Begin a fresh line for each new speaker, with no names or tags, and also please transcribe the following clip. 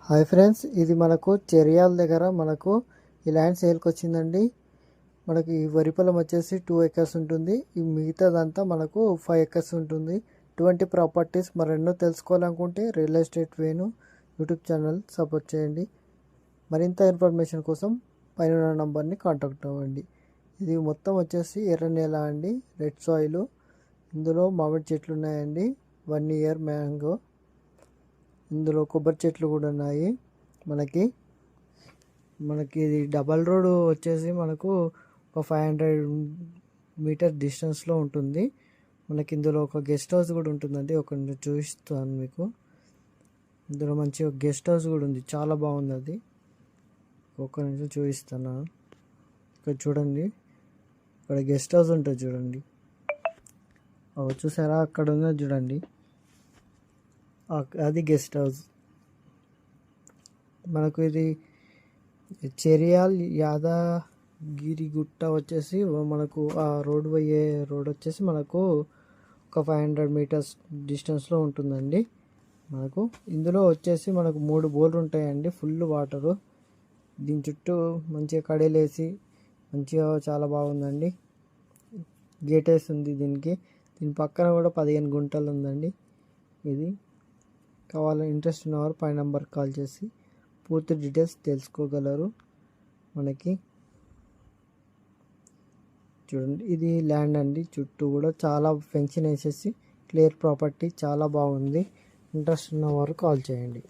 Hi friends, ఇది మనకు చెరియాల దగ్గర మనకు ఈ ల్యాండ్ సేల్కి వచ్చిందండి. మనకి ఈ వరి పొలం వచ్చేసి 2 acres ఉంటుంది. ఈ మిగతాదంతా మనకు 5 acres ఉంటుంది. ఇటువంటి ప్రాపర్టీస్ మరెన్నో తెలుసుకోవాలనుకుంటే real estate Venu YouTube channel support చేయండి. మరింత ఇన్ఫర్మేషన్ కోసం పైన నంబర్ని కాంటాక్ట్ అవ్వండి. ఇది మొత్తం వచ్చేసి ఎర్ర నేల అండి, రెడ్ సాయిల్. ఇందులో మామిడి చెట్లు ఉన్నాయండి, 1 year మ్యాంగో. ఇందులో కొబ్బరి చెట్లు కూడా ఉన్నాయి. మనకి ఇది డబల్ రోడ్ వచ్చేసి మనకు ఒక 500 మీటర్ డిస్టెన్స్లో ఉంటుంది. మనకి ఇందులో ఒక గెస్ట్ హౌస్ కూడా ఉంటుందండి. ఒక చూపిస్తాను మీకు. ఇందులో మంచి ఒక గెస్ట్ హౌస్ కూడా ఉంది, చాలా బాగుంది. అది ఒక నిమిషం చూపిస్తాను. ఇక్కడ చూడండి, ఇక్కడ గెస్ట్ హౌస్ ఉంటుంది చూడండి. చూసారా, అక్కడ ఉన్నది చూడండి, అది గెస్ట్ హౌస్. మనకు ఇది చెరియాల్ యాదగిరిగుట్ట వచ్చేసి మనకు ఆ రోడ్ వచ్చేసి మనకు ఒక 500 మీటర్స్ డిస్టెన్స్లో ఉంటుందండి. మనకు ఇందులో వచ్చేసి మనకు 3 బోర్లు ఉంటాయండి, ఫుల్ వాటరు. దీని చుట్టూ మంచిగా కడలేసి మంచిగా చాలా బాగుందండి. గేట్ వేసి ఉంది దీనికి. దీని పక్కన కూడా 15 గుంటలు ఉందండి. ఇది కావాలని ఇంట్రెస్ట్ ఉన్నవారు పై నెంబర్కి కాల్ చేసి పూర్తి డీటెయిల్స్ తెలుసుకోగలరు. మనకి చూడండి, ఇది ల్యాండ్ అండి. చుట్టూ కూడా చాలా ఫెన్సింగ్ వేసేసి క్లియర్ ప్రాపర్టీ, చాలా బాగుంది. ఇంట్రెస్ట్ ఉన్నవారు కాల్ చేయండి.